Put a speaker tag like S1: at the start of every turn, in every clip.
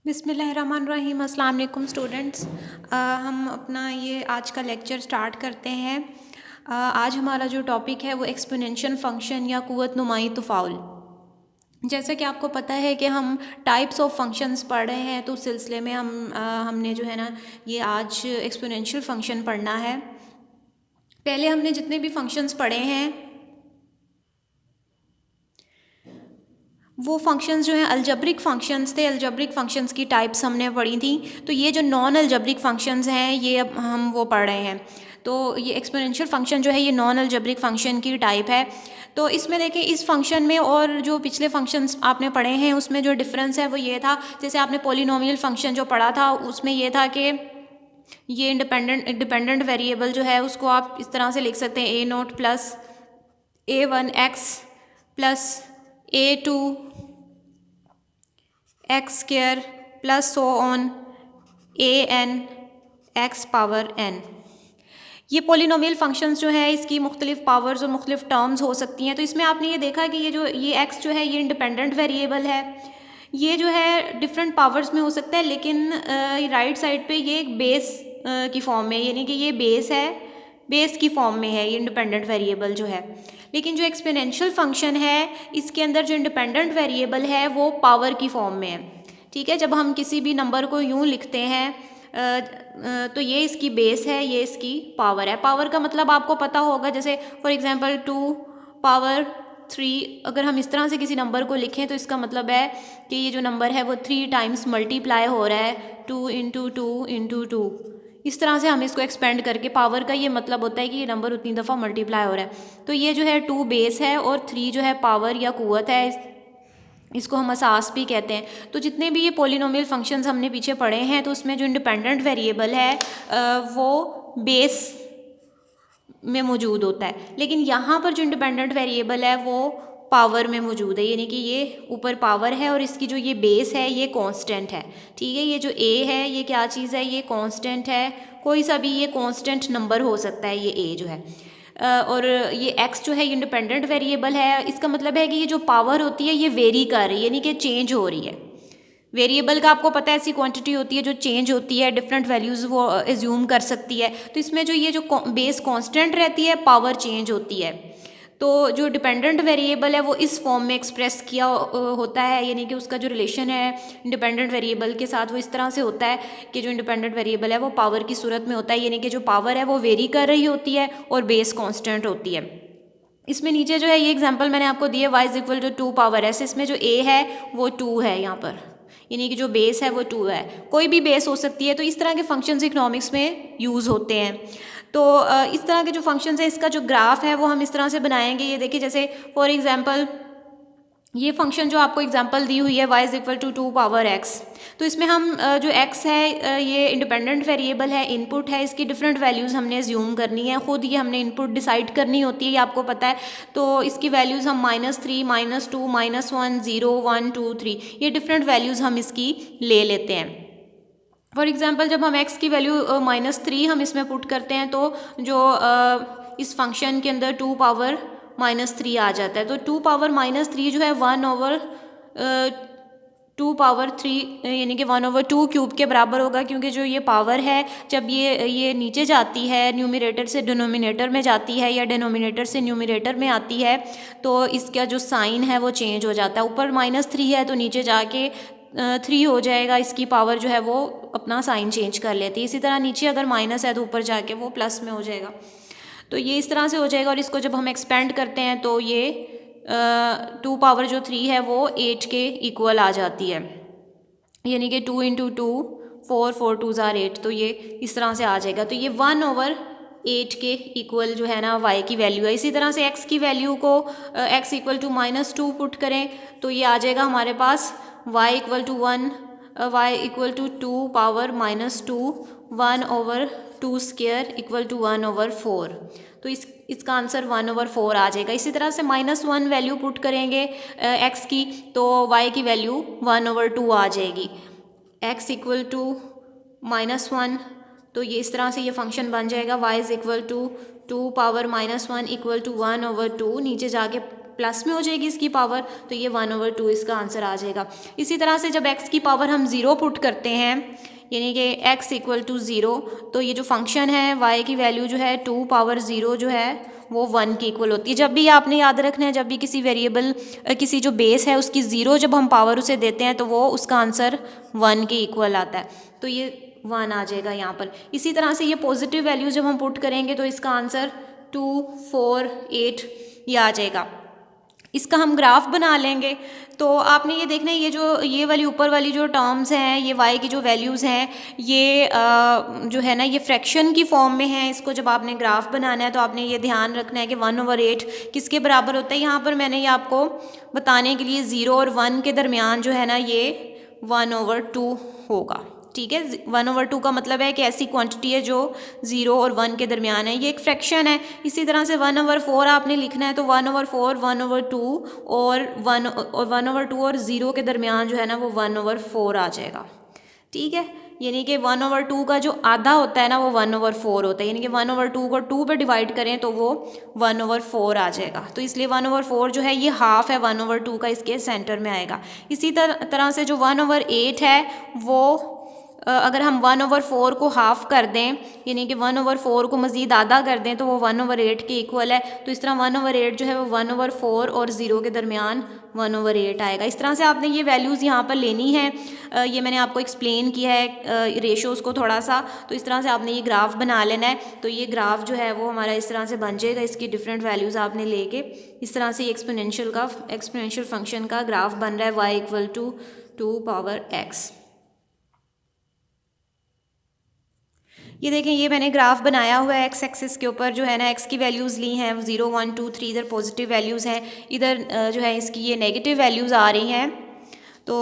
S1: बिस्मिल्लाहिर्रहमानिर्रहीम। अस्सलाम वालेकुम स्टूडेंट्स। हम अपना ये आज का लेक्चर स्टार्ट करते हैं। आज हमारा जो टॉपिक है वो एक्सपोनेंशियल फंक्शन या क़ुव्वत नुमाई तफ़ाउल। जैसा कि आपको पता है कि हम टाइप्स ऑफ फंक्शंस पढ़ रहे हैं, तो उस सिलसिले में हमने जो है ना ये आज एक्सपोनेंशियल फंक्शन पढ़ना है। पहले हमने जितने भी फंक्शंस पढ़े हैं वो फंक्शंस जो हैं अलजेब्रिक फंक्शंस थे। अलजेब्रिक फंक्शंस की टाइप्स हमने पढ़ी थी। तो ये जो नॉन अलजेब्रिक फंक्शंस हैं ये अब हम वो पढ़ रहे हैं। तो ये एक्सपोनेंशियल फंक्शन जो है ये नॉन अलजेब्रिक फंक्शन की टाइप है। तो इसमें देखें, इस फंक्शन में और जो पिछले फंक्शंस आपने पढ़े हैं उसमें जो डिफरेंस है वो ये था, जैसे आपने पॉलिनोमियल फंक्शन जो पढ़ा था उसमें ये था कि ये डिपेंडेंट वेरिएबल जो है उसको आप इस तरह से लिख सकते हैं a0 plus a1x plus a2 x square plus so on an x power n। ये पॉलिनोमियल फंक्शंस जो है इसकी मुख्तलिफ पावर्स और मुख्तलिफ टर्म्स हो सकती हैं। तो इसमें आपने ये देखा कि ये x जो है ये इंडिपेंडेंट वेरिएबल है। ये जो है डिफरेंट पावर्स में हो सकता है, लेकिन राइट साइड पे ये एक बेस की फॉर्म में, यानी कि ये बेस है, बेस की फॉर्म में है ये इंडिपेंडेंट वेरिएबल जो है। लेकिन जो एक्सपोनेंशियल फंक्शन है इसके अंदर जो इंडिपेंडेंट वेरिएबल है वो पावर की फॉर्म में है। ठीक है, जब हम किसी भी नंबर को यूं लिखते हैं तो ये इसकी बेस है, ये इसकी पावर है। पावर का मतलब आपको पता होगा, जैसे फॉर एग्जांपल 2 पावर 3, अगर हम इस तरह से किसी नंबर को लिखें तो इसका मतलब है कि ये जो नंबर है वो 3 टाइम्स मल्टीप्लाई हो रहा है, 2 इंटू 2 इंटू 2। इस तरह से हम इसको एक्सपेंड करके, पावर का ये मतलब होता है कि ये नंबर उतनी दफ़ा मल्टीप्लाई हो रहा है। तो ये जो है 2 बेस है और 3 जो है पावर या क़ुव्वत है, इसको हम असास भी कहते हैं। तो जितने भी ये पॉलिनोमियल फंक्शंस हमने पीछे पढ़े हैं तो उसमें जो इंडिपेंडेंट वेरिएबल है वो बेस में मौजूद होता है, लेकिन यहाँ पर जो इंडिपेंडेंट वेरिएबल है वो पावर में मौजूद है, यानी कि ये ऊपर पावर है और इसकी जो ये बेस है ये कांस्टेंट है। ठीक है, ये जो a है ये क्या चीज़ है, ये कांस्टेंट है। कोई सा भी ये कांस्टेंट नंबर हो सकता है ये a जो है। और ये x जो है ये इंडिपेंडेंट वेरिएबल है। इसका मतलब है कि ये जो पावर होती है ये वेरी कर रही है, यानी कि चेंज हो रही है। वेरिएबल का आपको पता है ऐसी क्वांटिटी होती है जो चेंज होती है, डिफरेंट वैल्यूज़ वो एज्यूम कर सकती है। तो इसमें जो ये जो बेस कांस्टेंट रहती है, पावर चेंज होती है। तो जो डिपेंडेंट वेरिएबल है वो इस फॉर्म में एक्सप्रेस किया होता है, यानी कि उसका जो रिलेशन है इंडिपेंडेंट वेरिएबल के साथ वो इस तरह से होता है कि जो इंडिपेंडेंट वेरिएबल है वो पावर की सूरत में होता है, यानी कि जो पावर है वो वेरी कर रही होती है और बेस कांस्टेंट होती है। इसमें नीचे जो है ये एग्जांपल मैंने आपको दिया, y is equal to 2 power s। इसमें जो a है वो 2 है यहाँ पर, यानी कि जो बेस है वो 2 है। कोई भी बेस हो सकती है। तो इस तरह के फंक्शंस इकोनॉमिक्स में यूज़ होते हैं। तो इस तरह के जो फंक्शंस है इसका जो ग्राफ है वो हम इस तरह से बनाएंगे। ये देखिए, जैसे फॉर एग्जांपल ये फंक्शन जो आपको एग्जांपल दी हुई है y is equal to 2 power x। तो इसमें हम जो x है ये इंडिपेंडेंट वेरिएबल है, इनपुट है, इसकी डिफरेंट वैल्यूज़ हमने एज्यूम करनी है। ख़ुद ये हमने इनपुट डिसाइड करनी होती है, ये आपको पता है। तो इसकी वैल्यूज़ हम -3 -2 -1 0 1 2 3 ये डिफरेंट वैल्यूज़ हम इसकी ले लेते हैं। फॉर एग्जांपल जब हम x की वैल्यू -3 हम इसमें पुट करते हैं तो जो इस फंक्शन के अंदर 2 पावर -3 आ जाता है। तो 2 पावर -3 जो है 1/2 पावर 3 यानी कि 1/2 क्यूब के बराबर होगा, क्योंकि जो ये पावर है जब ये नीचे जाती है, न्यूमरेटर से डिनोमिनेटर में जाती है या डिनोमिनेटर से न्यूमरेटर में आती है, तो इसका जो साइन है वो चेंज हो जाता है। ऊपर -3 है तो नीचे जाके 3 हो जाएगा, इसकी पावर जो है वो अपना साइन चेंज कर लेती है। इसी तरह नीचे अगर माइनस है तो ऊपर जाके वो प्लस में हो जाएगा। तो ये इस तरह से हो जाएगा। और इसको जब हम एक्सपेंड करते हैं तो ये 2 पावर जो 3 है वो 8 के इक्वल आ जाती है, यानी कि 2 इंटू 2 4 4 2 ज़ार 8। तो ये इस तरह से आ जाएगा। तो ये 1/8 के इक्वल जो है ना y की वैल्यू है। इसी तरह से x की वैल्यू को x इक्वल टू -2 पुट करें तो ये आ जाएगा हमारे पास y equal to 1 y equal to 2 power -2 1/2 square equal to 1/4। तो इसका आंसर 1/4 आ जाएगा। इसी तरह से -1 वैल्यू पुट करेंगे x की तो y की वैल्यू 1/2 आ जाएगी। x इक्वल टू -1, तो ये इस तरह से ये फंक्शन बन जाएगा y is equal to 2 power -1 equal to 1/2, नीचे जाके प्लस में हो जाएगी इसकी पावर, तो ये 1/2 इसका आंसर आ जाएगा। इसी तरह से जब x की पावर हम 0 पुट करते हैं, यानी कि x = 0, तो ये जो फंक्शन है y की वैल्यू जो है 2⁻0 जो है वो 1 के इक्वल होती है। जब भी आपने याद रखना है, जब भी किसी वेरिएबल किसी जो बेस है उसकी 0 जब हम पावर उसे देते हैं तो वो उसका आंसर 1 के इक्वल आता है, तो ये 1 आ जाएगा यहाँ पर। इसी तरह से ये पॉजिटिव वैल्यू जब हम पुट करेंगे तो इसका आंसर 2, 4, 8 ये आ जाएगा। इसका हम ग्राफ बना लेंगे, तो आपने ये देखना है ये वाली ऊपर वाली जो टर्म्स हैं, ये y की जो वैल्यूज़ हैं, ये जो है ना ये फ्रैक्शन की फॉर्म में है। इसको जब आपने ग्राफ बनाना है तो आपने ये ध्यान रखना है कि 1/8 किसके बराबर होता है। यहाँ पर मैंने ये आपको बताने के लिए 0 और 1 के दरमियान जो है ना ये 1/2 होगा, ठीक है। 1/2 का मतलब है कि ऐसी क्वांटिटी है जो 0 और 1 के दरमियान है, ये एक फ्रैक्शन है। इसी तरह से 1/4 आपने लिखना है, तो 1/4, 1/2 और 1/2 और 0 के दरमियान जो है ना वो 1/4 आ जाएगा, ठीक है। यानी कि 1/2 का जो आधा होता है ना वो 1/4 होता है, यानी कि 1/2 को 2 पे डिवाइड करें तो वो 1/4 आ जाएगा। तो इसलिए 1/4 जो है ये हाफ है 1/2 का, इसके सेंटर में आएगा। इसी तरह से जो 1/8 है वो अगर हम 1/4 को हाफ़ कर दें, यानी कि 1/4 को मज़ीद आधा कर दें तो वो 1/8 के इक्वल है। तो इस तरह 1/8 जो है वो 1/4 और 0 के दरमियान 1/8 आएगा। इस तरह से आपने ये वैल्यूज़ यहाँ पर लेनी है। ये मैंने आपको एक्सप्लेन किया है रेशोज़ को थोड़ा सा, तो इस तरह से आपने ये ग्राफ बना लेना है। तो ये ग्राफ जो है वो हमारा इस तरह से बन जाएगा, इसकी डिफरेंट वैल्यूज़ आपने लेके इस तरह से एक्सपोनेंशियल फंक्शन का ग्राफ बन रहा है y = 2⁻x। ये देखें, ये मैंने ग्राफ बनाया हुआ है एक्स एक्सिस के ऊपर जो है ना x की वैल्यूज़ ली हैं 0, 1, 2, 3, इधर पॉजिटिव वैल्यूज़ हैं, इधर जो है इसकी ये नेगेटिव वैल्यूज़ आ रही हैं। तो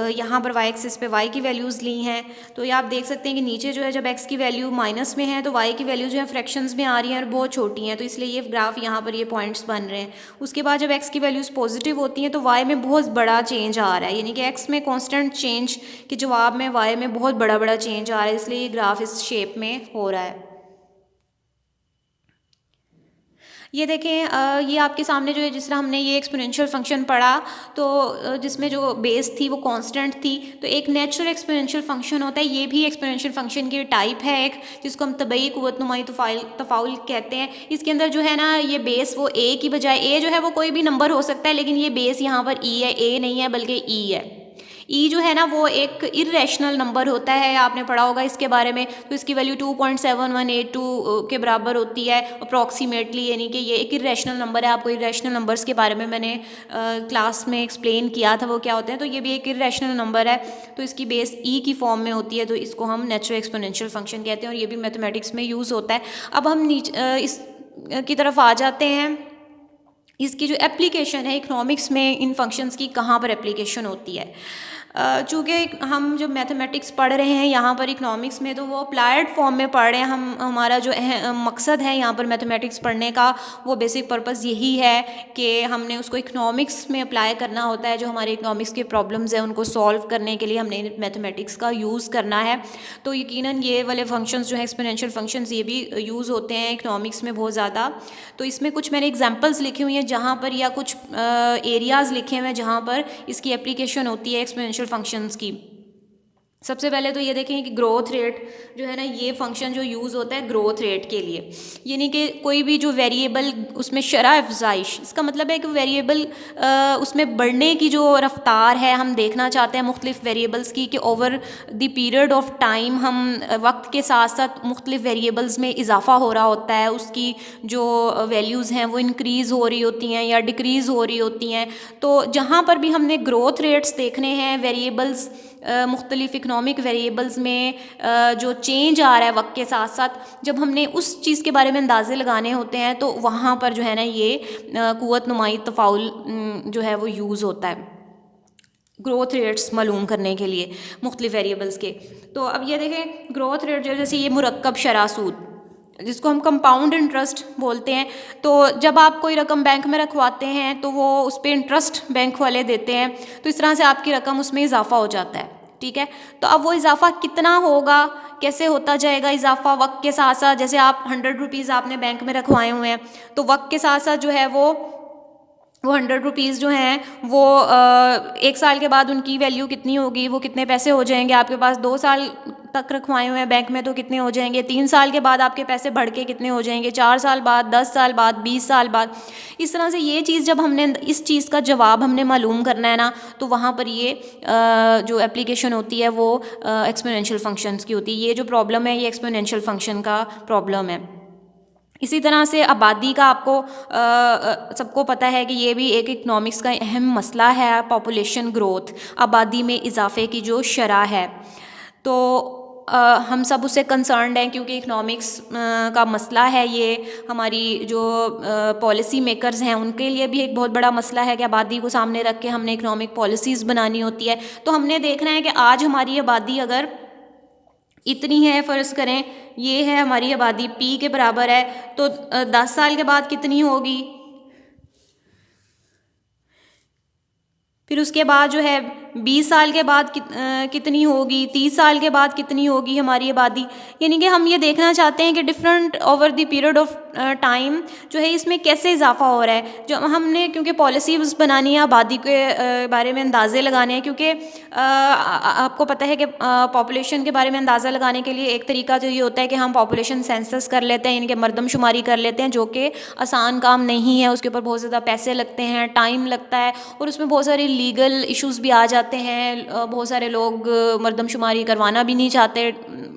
S1: यहाँ पर y एक्सिस पे y की वैल्यूज़ ली हैं। तो ये आप देख सकते हैं कि नीचे जो है जब x की वैल्यू माइनस में है तो y की वैल्यू जो है फ्रैक्शंस में आ रही हैं और बहुत छोटी हैं, तो इसलिए ये ग्राफ यहाँ पर ये पॉइंट्स बन रहे हैं। उसके बाद जब x की वैल्यूज़ पॉजिटिव होती हैं तो y में बहुत बड़ा चेंज आ रहा है, यानी कि x में कॉन्स्टेंट चेंज के जवाब में y में बहुत बड़ा चेंज आ रहा है, इसलिए ये ग्राफ इस शेप में हो रहा है। ये देखें, ये आपके सामने जो है, जिस तरह हमने ये एक्सपोनेंशियल फंक्शन पढ़ा तो जिसमें जो बेस थी वो कांस्टेंट थी, तो एक नेचुरल एक्सपोनेंशियल फंक्शन होता है, ये भी एक्सपोनेंशियल फंक्शन की टाइप है एक, जिसको हम तबई क़ुव्वत नुमाई तफ़ाउल कहते हैं। इसके अंदर जो है ना ये बेस वो a की बजाय, a जो है वो कोई भी नंबर हो सकता है, लेकिन ये बेस यहाँ पर e है, a नहीं है बल्कि e है। ई जो है ना वो एक इर्रेशनल नंबर होता है, आपने पढ़ा होगा इसके बारे में। तो इसकी वैल्यू 2.7182 के बराबर होती है अप्रॉक्सीमेटली, यानी कि ये एक इर्रेशनल नंबर है। आपको इर्रेशनल नंबर्स के बारे में मैंने क्लास में एक्सप्लेन किया था वो क्या होते हैं। तो ये भी एक इर्रेशनल नंबर है, तो इसकी बेस ई की फॉर्म में होती है, तो इसको हम नेचुरल एक्सपोनेंशियल फंक्शन कहते हैं और ये भी मैथमेटिक्स में यूज़ होता है। अब हम इस की तरफ आ जाते हैं, इसकी जो एप्लीकेशन है इकोनॉमिक्स में इन फंक्शंस की कहाँ पर एप्लीकेशन होती है। चूँकि हम जो मैथमेटिक्स पढ़ रहे हैं यहाँ पर इकोनॉमिक्स में, तो वो अप्लाइड फॉर्म में पढ़ रहे हैं हम। हमारा जो मकसद है यहाँ पर मैथमेटिक्स पढ़ने का वो बेसिक पर्पस यही है कि हमने उसको इकोनॉमिक्स में अप्लाई करना होता है। जो हमारे इकोनॉमिक्स के प्रॉब्लम्स हैं उनको सॉल्व करने के लिए हमने मैथमेटिक्स का यूज़ करना है। तो यकीनन ये वाले फंक्शंस जो हैं एक्सपोनेंशियल फंक्शंस, ये भी यूज़ होते हैं इकोनॉमिक्स में बहुत ज़्यादा। तो इसमें कुछ मैंने एग्जांपल्स लिखी हुई हैं जहाँ पर, या कुछ एरियाज़ लिखे हुए हैं जहाँ पर इसकी एप्लीकेशन होती है एक्सपोनेंशियल फंक्शंस की। सबसे पहले तो ये देखें कि ग्रोथ रेट जो है ना, ये फंक्शन जो यूज़ होता है ग्रोथ रेट के लिए, यानी कि कोई भी जो वेरिएबल उसमें शरह अफजाइश, इसका मतलब है कि वेरिएबल उसमें बढ़ने की जो रफ्तार है हम देखना चाहते हैं मुख्तलिफ वेरिएबल्स की, कि over the period of time हम वक्त के साथ साथ मुख्तलिफ वेरिएबल्स में इजाफा हो रहा होता है, उसकी जो वैल्यूज़ हैं वो इंक्रीज़ हो रही होती हैं या डिक्रीज़ हो रही होती हैं। तो जहाँ पर भी हमने ग्रोथ रेट्स देखने हैं वेरिएबल्स, मुख्तलिफ इकनॉमिक वेरिएबल्स में जो चेंज आ रहा है वक्त के साथ साथ, जब हमने उस चीज़ के बारे में अंदाज़े लगाने होते हैं तो वहाँ पर जो है ना ये क़ुव्वत नुमाई तफ़ाउल जो है वो यूज़ होता है ग्रोथ रेट्स मालूम करने के लिए मुख्तलिफ वेरिएबल्स के। तो अब ये देखें ग्रोथ रेट जो, जैसे ये मुरक्कब शरह सूद जिसको हम कंपाउंड इंटरेस्ट बोलते हैं, तो जब आप कोई रकम बैंक में रखवाते हैं तो वो उस पर इंटरेस्ट बैंक वाले देते हैं, तो इस तरह से आपकी रकम उसमें इजाफा हो जाता है, ठीक है। तो अब वो इजाफा कितना होगा, कैसे होता जाएगा इजाफा वक्त के साथ साथ। जैसे आप 100 रुपीज़ आपने बैंक में रखवाए हुए हैं, तो वक्त के साथ साथ जो है वो वो 100 रुपीज़ जो हैं वो 1 साल के बाद उनकी वैल्यू कितनी होगी, वो कितने पैसे हो जाएंगे। आपके पास 2 साल तक रखवाए हुए हैं बैंक में तो कितने हो जाएंगे, 3 साल के बाद आपके पैसे बढ़ के कितने हो जाएंगे, 4 साल बाद, 10 साल बाद, 20 साल बाद। इस तरह से ये चीज़ जब हमने इस चीज़ का जवाब हमने मालूम करना है ना, तो वहाँ पर ये जो एप्लीकेशन होती है वो एक्सपोनेंशियल फंक्शंस की होती है। ये जो प्रॉब्लम है ये एक्सपोनेंशियल फंक्शन का प्रॉब्लम है। इसी तरह से आबादी का आपको सबको पता है कि ये भी एक इकनॉमिक्स का अहम मसला है, पॉपुलेशन ग्रोथ, आबादी में इजाफे की जो शरह है। तो हम सब उससे कंसर्न्ड हैं क्योंकि इकनॉमिक्स का मसला है ये। हमारी जो पॉलिसी मेकर्स हैं उनके लिए भी एक बहुत बड़ा मसला है कि आबादी को सामने रख के हमने इकनॉमिक पॉलिसीज़ बनानी होती है। तो हमने देखना है कि आज हमारी आबादी अगर इतनी है, फ़र्ज़ करें ये है हमारी आबादी P के बराबर है, तो 10 साल के बाद कितनी होगी, फिर उसके बाद जो है 20 साल के बाद कितनी होगी, 30 साल के बाद कितनी होगी हमारी आबादी। यानी कि हम ये देखना चाहते हैं कि different over the period of time जो है इसमें कैसे इजाफा हो रहा है। जो हमने क्योंकि पॉलिसीज़ बनानी है, आबादी के बारे में अंदाज़े लगाने हैं, क्योंकि आपको पता है कि पॉपुलेशन के बारे में अंदाज़ा लगाने के लिए एक तरीका तो ये होता है कि हम पॉपुलेशन सेंसस कर लेते हैं, यानी कि मरदमशुमारी कर लेते हैं, जो कि आसान काम नहीं है। उसके ऊपर बहुत ज़्यादा पैसे लगते हैं, टाइम लगता है और उसमें बहुत सारी लीगल इश्यूज़ भी आ जाते हैं। बहुत सारे लोग मरदमशुमारी करवाना भी नहीं चाहते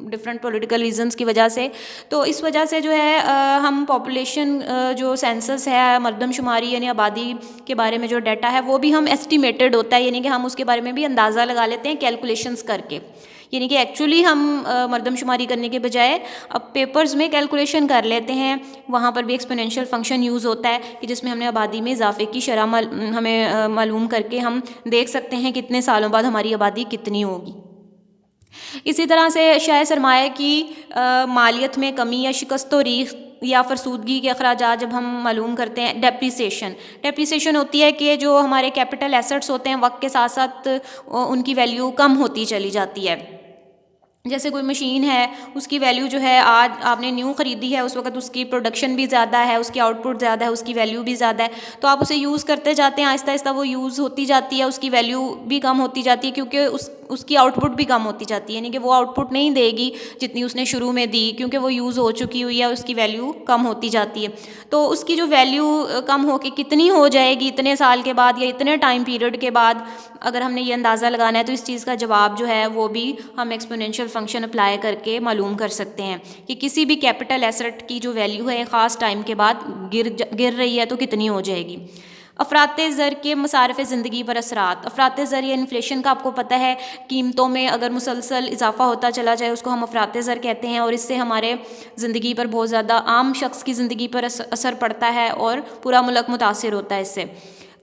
S1: डिफरेंट पॉलिटिकल रीजंस की वजह से। तो इस वजह से जो है हम पॉपुलेशन जो सेंसस है, मरदमशुमारी यानी आबादी के बारे में जो डाटा है वो भी हम एस्टिमेटेड होता है, यानी कि हम उसके बारे में भी अंदाज़ा लगा लेते हैं कैलकुलेशंस करके। यानी कि एक्चुअली हम मरदमशुमारी करने के बजाय अब पेपर्स में कैलकुलेशन कर लेते हैं। वहाँ पर भी एक्सपोनेंशियल फंक्शन यूज़ होता है कि जिसमें हमने आबादी में इजाफे की शरह हमें मालूम करके हम देख सकते हैं कितने सालों बाद हमारी आबादी कितनी होगी। इसी तरह से शायद सरमाया की मालियत में कमी या शिकस्तोरीख या फरसूदगी के अखराजात जब हम मालूम करते हैं। डेप्रिसिएशन होती है कि जो हमारे कैपिटल एसेट्स होते हैं वक्त के साथ साथ उनकी वैल्यू कम होती चली जाती है। जैसे कोई मशीन है, उसकी वैल्यू जो है आज आपने न्यू ख़रीदी है, उस वक्त उसकी प्रोडक्शन भी ज़्यादा है, उसकी आउटपुट ज़्यादा है, उसकी वैल्यू भी ज़्यादा है, तो आप उसे यूज़ करते जाते हैं, आहिस्ता आहिस्ता वो यूज़ होती जाती है, उसकी वैल्यू भी कम होती जाती है क्योंकि उसकी आउटपुट भी कम होती जाती है। यानी कि वो आउटपुट नहीं देगी जितनी उसने शुरू में दी, क्योंकि वो यूज़ हो चुकी हुई है, उसकी वैल्यू कम होती जाती है। तो उसकी जो वैल्यू कम हो के कितनी हो जाएगी इतने साल के बाद या इतने टाइम पीरियड के बाद, अगर हमने ये अंदाज़ा लगाना है तो इस चीज़ का जवाब जो है वो भी हम एक्सपोनेंशियल फंक्शन अप्लाई करके मालूम कर सकते हैं कि किसी भी कैपिटल एसेट की जो वैल्यू है ख़ास टाइम के बाद गिर रही है तो कितनी हो जाएगी। अफराते ज़र के मसारफ़ ज़िंदगी पर असरात। अफराते ज़र या इन्फ्लेशन का आपको पता है, कीमतों में अगर मुसलसल इजाफा होता चला जाए उसको हम अफराते ज़र कहते हैं, और इससे हमारे ज़िंदगी पर बहुत ज़्यादा आम शख्स की ज़िंदगी पर असर पड़ता है और पूरा मुल्क मुतासिर होता है इससे।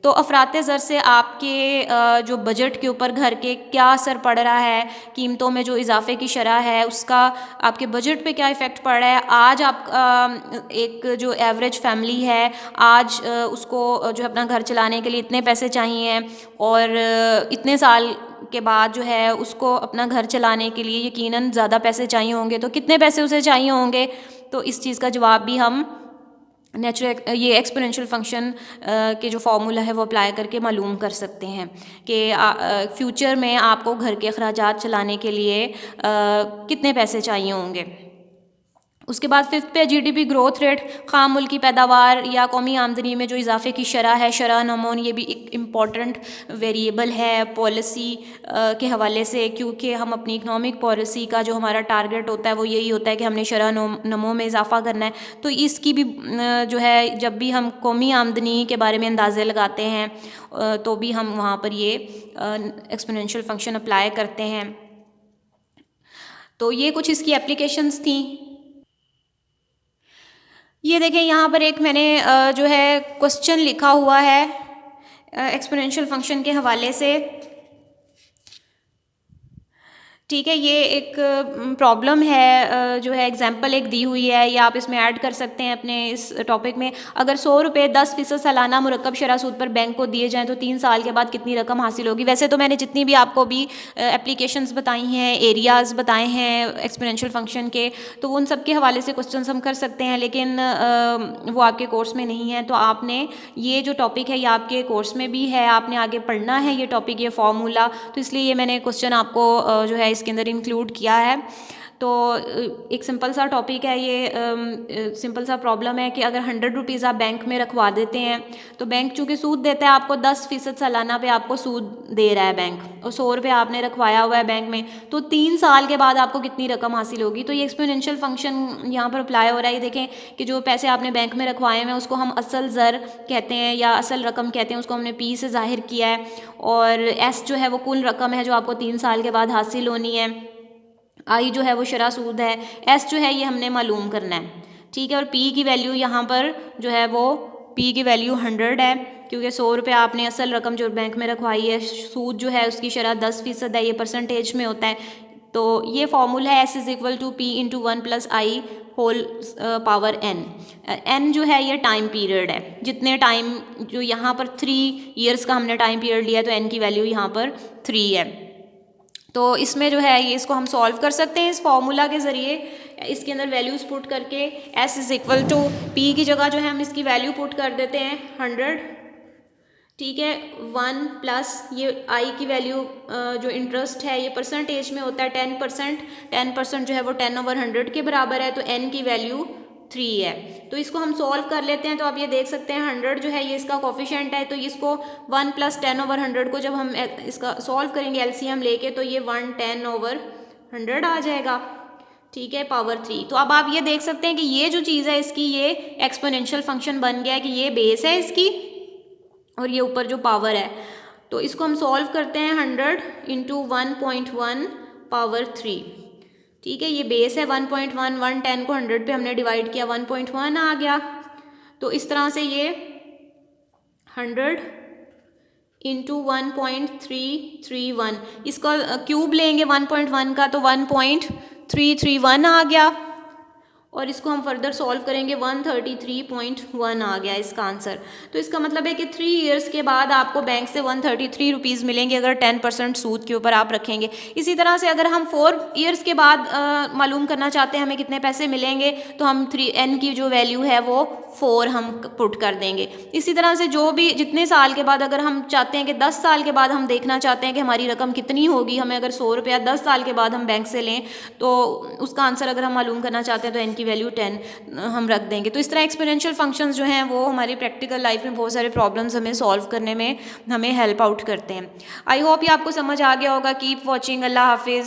S1: तो अफराते ज़र से आपके जो बजट के ऊपर घर के क्या असर पड़ रहा है, कीमतों में जो इजाफे की शरह है उसका आपके बजट पे क्या इफ़ेक्ट पड़ रहा है। आज आप एक जो एवरेज फैमिली है आज उसको जो अपना घर चलाने के लिए इतने पैसे चाहिए और इतने साल के बाद जो है उसको अपना घर चलाने के लिए यकीनन ज़्यादा पैसे चाहिए होंगे, तो कितने पैसे उसे चाहिए होंगे। तो इस चीज़ का जवाब भी हम ये एक्सपोनेंशियल फंक्शन के जो फार्मूला है वो अप्लाई करके मालूम कर सकते हैं कि फ्यूचर में आपको घर के अखराजात चलाने के लिए कितने पैसे चाहिए होंगे। उसके बाद 5th पे GDP ग्रोथ रेट, ख़ाम मुल्की पैदावार या कौमी आमदनी में जो इजाफे की शरह है, शरह नमून, ये भी एक इम्पॉर्टेंट वेरिएबल है पॉलिसी के हवाले से, क्योंकि हम अपनी इकनॉमिक पॉलिसी का जो हमारा टारगेट होता है वो यही होता है कि हमने शरह नमो में इजाफा करना है। तो इसकी भी जो है जब भी हम कौमी आमदनी के बारे में अंदाज़े लगाते हैं तो भी हम वहाँ पर ये एक्सपोनेंशियल फंक्शन अप्लाई करते हैं। तो ये कुछ इसकी एप्लीकेशंस थी। ये देखें यहाँ पर एक मैंने जो है क्वेश्चन लिखा हुआ है एक्सपोनेंशियल फंक्शन के हवाले से ठीक है, ये एक प्रॉब्लम है जो है एग्जाम्पल एक दी हुई है, या आप इसमें ऐड कर सकते हैं अपने इस टॉपिक में। अगर 100 रुपये 10% सालाना मुरक्कब शरह सूद पर बैंक को दिए जाएँ तो 3 साल के बाद कितनी रकम हासिल होगी। वैसे तो मैंने जितनी भी आपको भी एप्लीकेशंस बताई हैं, एरियाज़ बताए हैं एक्सपोनेंशियल फंक्शन के, तो उन सब के हवाले से क्वेश्चंस हम कर सकते हैं, लेकिन वो आपके कोर्स में नहीं है। तो आपने ये जो टॉपिक है ये आपके कोर्स में भी है, आपने आगे पढ़ना है ये टॉपिक, ये फार्मूला, तो इसलिए ये मैंने क्वेश्चन आपको जो है इसके अंदर इंक्लूड किया है। तो एक सिंपल सा टॉपिक है ये, सिंपल सा प्रॉब्लम है कि अगर 100 रुपीज़ आप बैंक में रखवा देते हैं तो बैंक चूँकि सूद देता है आपको 10% सालाना पे आपको सूद दे रहा है बैंक, और 100 रुपये आपने रखवाया हुआ है बैंक में, तो 3 साल के बाद आपको कितनी रकम हासिल होगी। तो ये एक्सपोनेंशियल फंक्शन यहाँ पर अप्लाई हो रहा है। ये देखें कि जो पैसे आपने बैंक में रखवाए हैं उसको हम असल ज़र कहते हैं या असल रकम कहते हैं, उसको हमने पी से ज़ाहिर किया है, और एस जो है वो कुल रकम है जो आपको 3 साल के बाद हासिल होनी है, आई जो है वो शरह सूद है, एस जो है ये हमने मालूम करना है। ठीक है, और पी की वैल्यू यहाँ पर जो है वो पी की वैल्यू 100 है, क्योंकि 100 रुपये आपने असल रकम जो बैंक में रखवाई है, सूद जो है उसकी शरह 10% है, ये परसेंटेज में होता है। तो ये फॉर्मूला है S is equal to P into 1 + I whole power N. N जो है ये टाइम पीरियड है, जितने टाइम जो यहाँ पर 3 ईयर्स का हमने टाइम पीरियड लिया, तो एन की वैल्यू यहाँ पर 3 है। तो इसमें जो है ये इसको हम सॉल्व कर सकते हैं इस फॉर्मूला के ज़रिए, इसके अंदर वैल्यूज़ पुट करके। s is equal to P की जगह जो है हम इसकी वैल्यू पुट कर देते हैं 100, ठीक है, 1 प्लस ये आई की वैल्यू जो इंटरेस्ट है ये परसेंटेज में होता है 10%, 10% जो है वो 10/100 के बराबर है, तो n की वैल्यू 3 है। तो इसको हम सॉल्व कर लेते हैं। तो आप ये देख सकते हैं 100 जो है ये इसका कोफिशिएंट है, तो इसको 1 + 10/100 को जब हम इसका सॉल्व करेंगे एलसीएम लेके, तो ये 110/100 आ जाएगा। ठीक है, पावर 3। तो अब आप ये देख सकते हैं कि ये जो चीज़ है इसकी ये एक्सपोनेंशियल फंक्शन बन गया है कि ये बेस है इसकी और ये ऊपर जो पावर है। तो इसको हम सॉल्व करते हैं 100 × 1.1 पावर 3। ठीक है, ये बेस है 1.1, 110 को 100 पे हमने डिवाइड किया, 1.1 आ गया। तो इस तरह से ये 100 × 1.331, इसका क्यूब लेंगे 1.1 का, तो 1.331 आ गया, और इसको हम फर्दर सॉल्व करेंगे 133.1 आ गया इसका आंसर। तो इसका मतलब है कि 3 ईयर्स के बाद आपको बैंक से 133 रुपीज़ मिलेंगे अगर 10% सूद के ऊपर आप रखेंगे। इसी तरह से अगर हम 4 ईयर्स के बाद मालूम करना चाहते हैं हमें कितने पैसे मिलेंगे, तो हम n की जो वैल्यू है वो 4 हम पुट कर देंगे। इसी तरह से जो भी जितने साल के बाद, अगर हम चाहते हैं कि 10 साल के बाद हम देखना चाहते हैं कि हमारी रकम कितनी होगी, हमें अगर 100 रुपया 10 साल के बाद हम बैंक से लें, तो उसका आंसर अगर हम मालूम करना चाहते हैं तो n की वैल्यू 10 हम रख देंगे। तो इस तरह एक्सपोनेंशियल फंक्शंस जो हैं वो हमारी प्रैक्टिकल लाइफ में बहुत सारे प्रॉब्लम्स हमें सॉल्व करने में हमें हेल्प आउट करते हैं। आई होप ये आपको समझ आ गया होगा। Keep watching. अल्लाह हाफिज़।